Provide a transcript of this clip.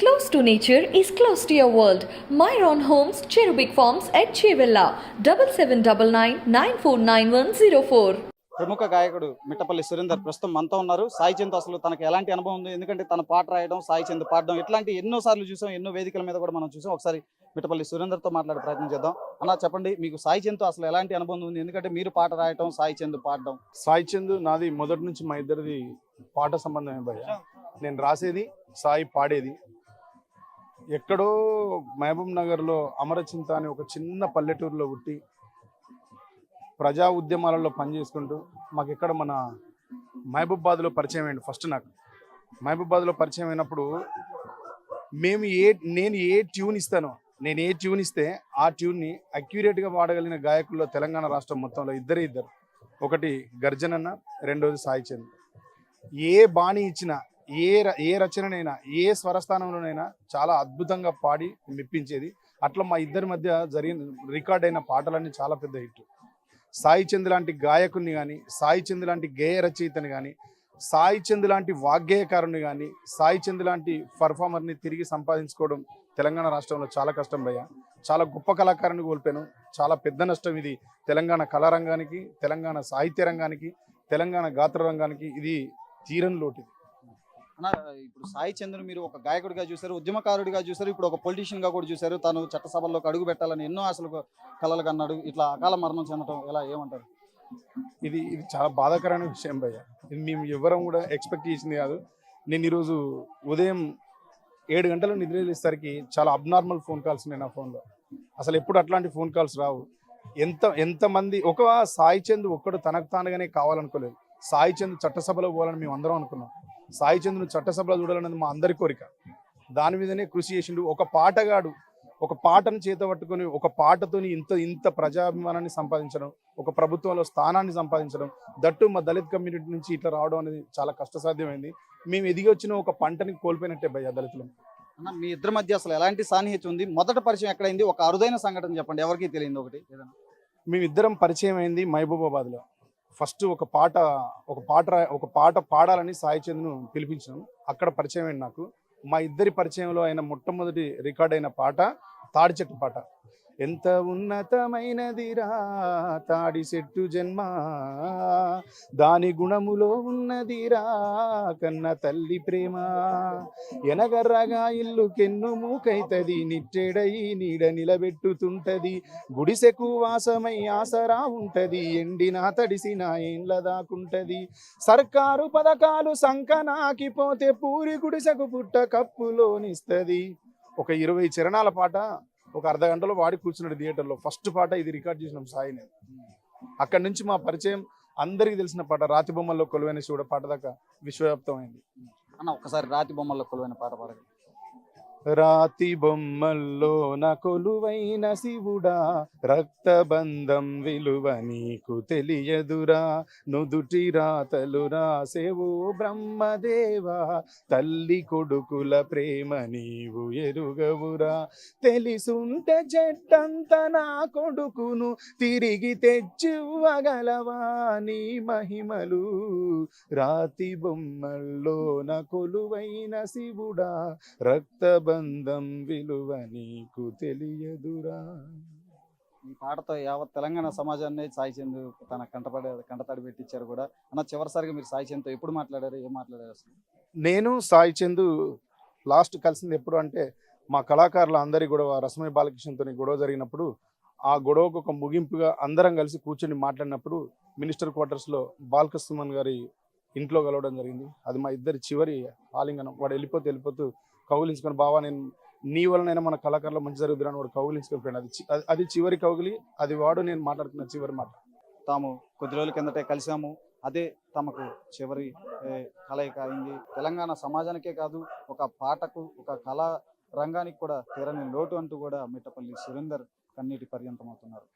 Close to nature is close to your world. Myron Homes, Cherubic Farms at Chevilla, 7799949104. ప్రముఖ గాయకుడు మిట్టపల్లి సురేందర్ ప్రస్తుతం మనతో ఉన్నారు. సాయి చంద్ అసలు తనకు ఎలాంటి అనుభవం ఉంది, ఎందుకంటే తన పాట రాయడం, సాయి చంద్ పాడడం ఇట్లాంటి ఎన్నో సార్లు చూసాం, ఎన్నో వేదికల మీద కూడా మనం చూసాం. ఒకసారి మిట్టపల్లి సురేందర్తో మాట్లాడే ప్రయత్నం చేద్దాం. అలా చెప్పండి, మీకు సాయి చంద్తో అసలు ఎలాంటి అనుభవం ఉంది, ఎందుకంటే మీరు పాట రాయడం, సాయి చంద్ పాడడం. సాయి చంద్ నాది మొదటి నుంచి మా ఇద్దరిది పాట సంబంధమే భయ్య. నేను రాసేది, సాయి పాడేది. ఎక్కడో మహబూబ్ నగర్లో అమరచింత అని ఒక చిన్న పల్లెటూరులో పుట్టి ప్రజా ఉద్యమాలలో పనిచేసుకుంటూ మాకు ఇక్కడ మన మహబూబాద్లో పరిచయం అయ్యింది. ఫస్ట్ నాకు మహబూబాద్లో పరిచయం అయినప్పుడు నేను ఏ ట్యూన్ ఇస్తానో, నేను ఏ ట్యూన్ ఇస్తే ఆ ట్యూన్ని అక్యురేట్గా పాడగలిగిన గాయకుల్లో తెలంగాణ రాష్ట్రం మొత్తంలో ఇద్దరు. ఒకటి గర్జనన్న, రెండోది సాయి చంద్. ఏ బాణి ఇచ్చినా, ఏ రచననైనా, ఏ స్వరస్థానంలోనైనా చాలా అద్భుతంగా పాడి మెప్పించేది. అట్లా మా ఇద్దరి మధ్య జరిగిన రికార్డ్ అయిన పాటలన్నీ చాలా పెద్ద హిట్. సాయి చంద్ లాంటి గాయకుడిని కానీ, సాయి చంద్ లాంటి గేయ రచయితని కానీ, సాయి చంద్ లాంటి వాగ్గేయకారుని కానీ, సాయి చంద్ లాంటి పర్ఫార్మర్ని తిరిగి సంపాదించుకోవడం తెలంగాణ రాష్ట్రంలో చాలా కష్టం భయ్య. చాలా గొప్ప కళాకారుని కోల్పోయాను. చాలా పెద్ద నష్టం ఇది తెలంగాణ కళారంగానికి, తెలంగాణ సాహిత్య రంగానికి, తెలంగాణ గాత్ర రంగానికి. ఇది తీరని లోటు. అన్న, ఇప్పుడు సాయి చంద్ను మీరు ఒక గాయకుడిగా చూశారు, ఉద్యమకారుడిగా చూశారు, ఇప్పుడు ఒక పొలిటీషియన్గా కూడా చూశారు. తను చట్టసభల్లోకి అడుగు పెట్టాలని ఎన్నో అసలు కలలు కన్నాడు. ఇట్లా అకాల మరణం చెందడం ఎలా, ఏమంటారు? ఇది చాలా బాధాకరమైన విషయం భయ్య. ఇది మేము ఎవరం కూడా ఎక్స్పెక్ట్ చేసింది కాదు. నేను ఈరోజు ఉదయం 7 గంటలు నిద్రలేసరికి చాలా అబ్నార్మల్ ఫోన్ కాల్స్ ఉన్నాయి నా ఫోన్లో. అసలు ఎప్పుడు అట్లాంటి ఫోన్ కాల్స్ రావు. ఎంతమంది, ఒక సాయి చంద్ ఒక్కడు తనకు తానుగానే కావాలనుకోలేదు. సాయి చంద్ చట్టసభలో పోవాలని మేము అందరం అనుకున్నాం. సాయి చంద్ను చట్టసభలో చూడాలన్నది మా అందరి కోరిక. దాని మీదనే కృషి చేసిండు. ఒక పాటగాడు ఒక పాటను చేత పట్టుకొని ఒక పాటతోని ఇంత ప్రజాభిమానాన్ని సంపాదించడం, ఒక ప్రభుత్వంలో స్థానాన్ని సంపాదించడం, దట్టు మా దళిత కమ్యూనిటీ నుంచి ఇట్లా రావడం అనేది చాలా కష్టసాధ్యమైంది. మేము ఎదిగి వచ్చిన ఒక పంటని కోల్పోయినట్టే భయ్య దళితులు. అన్న, మీ ఇద్దరి మధ్య అసలు ఎలాంటి సాన్నిహిత్యం ఉంది? మొదటి పరిచయం ఎక్కడైంది? ఒక అరుదైన సంఘటన చెప్పండి, ఎవరికి తెలియదు ఒకటి ఏదైనా. మేమిద్దరం పరిచయం అయింది మహబూబాబాద్లో. ఫస్ట్ ఒక పాట పాడాలని సాయి చంద్ను పిలిపించాను. అక్కడ పరిచయం అయింది నాకు. మా ఇద్దరి పరిచయంలో అయిన మొట్టమొదటి రికార్డ్ అయిన పాట తాడి చెట్టు పాట. ఎంత ఉన్నతమైనదిరా తాడి చెట్టు జన్మ, దాని గుణములో ఉన్నదిరా కన్న తల్లి ప్రేమ, ఎనగర్రగా ఇల్లు కెన్ను మూకైతది, నిట్టెడయి నీడ నిలబెట్టుతుంటది, గుడిసెకు వాసమై ఆసరా ఉంటది, ఎండిన తడిసిన ఏండ్ల దాకుంటది, సర్కారు పథకాలు సంకనాకిపోతే పూరి గుడిసెకు పుట్ట కప్పులోనిస్తది. ఒక 20 చరణాల పాట ఒక అర్ధ గంటలో వాడి కూర్చున్నాడు థియేటర్లో. ఫస్ట్ పాట ఇది రికార్డ్ చేసినాం సాయి నేను. అక్కడి నుంచి మా పరిచయం అందరికీ తెలిసిన పాట రాతి బొమ్మల్లో కొలువైన శివుడు పాట దాకా విశ్వవ్యాప్తం అయింది. అన్న, ఒకసారి రాతి బొమ్మల్లో కొలువైన పాట పాడగలరు? రాతి బొమ్మల్లో నా కొలువైన శివుడా, రక్తబంధం విలువ నీకు తెలియదురా, నుదుటి రాతలు రాసేవో బ్రహ్మదేవా, తల్లి కొడుకుల ప్రేమ నీవు ఎరుగవురా, తెలిసుంటే జట్టంత నా కొడుకును తిరిగి తెచ్చివ్వగలవా నీ మహిమలు, రాతి బొమ్మల్లో నా కొలువైన శివుడా, రక్తబంధం విలువ నీకు తెలియదురా. ఈ పాటతో యావత్ తెలంగాణ సమాజాన్ని సాయి చంద్ తన కంటతడి పెట్టించారు కూడా. అన్న, చివరిసారిగా మీరు సాయి చంద్తో ఎప్పుడు మాట్లాడారు, ఏం మాట్లాడారు అసలు? నేను సాయి చంద్ లాస్ట్ కలిసింది ఎప్పుడు అంటే మా కళాకారుల అందరి గొడవ, రసమయ్య బాలకృష్ణతో గొడవ జరిగినప్పుడు, ఆ గొడవకు ఒక ముగింపుగా అందరం కలిసి కూర్చొని మాట్లాడినప్పుడు మినిస్టర్ క్వార్టర్స్లో బాలకృష్ణ గారి ఇంట్లో కలవడం జరిగింది. అది మా ఇద్దరి చివరి ఆలింగనం. వాడు వెళ్ళిపోతూ కౌగిలించుకొని, బావా నేను నీ వలనైనా మన కళాకారులు మంచి జరుగుతుందని వాడు కౌగిలించుకొని పోయాడు. అది చివరి కౌగిలి. అది వాడు నేను మాట్లాడుకున్న చివరి మాట. తాము కొద్ది రోజుల కిందటే కలిసాము, అదే తమకు చివరి కలయిక అయింది. తెలంగాణ సమాజానికే కాదు, ఒక పాటకు, ఒక కళా రంగానికి కూడా తీరని లోటు అంటూ కూడా మిట్టపల్లి సురేందర్ కన్నీటి పర్యంతమవుతున్నారు.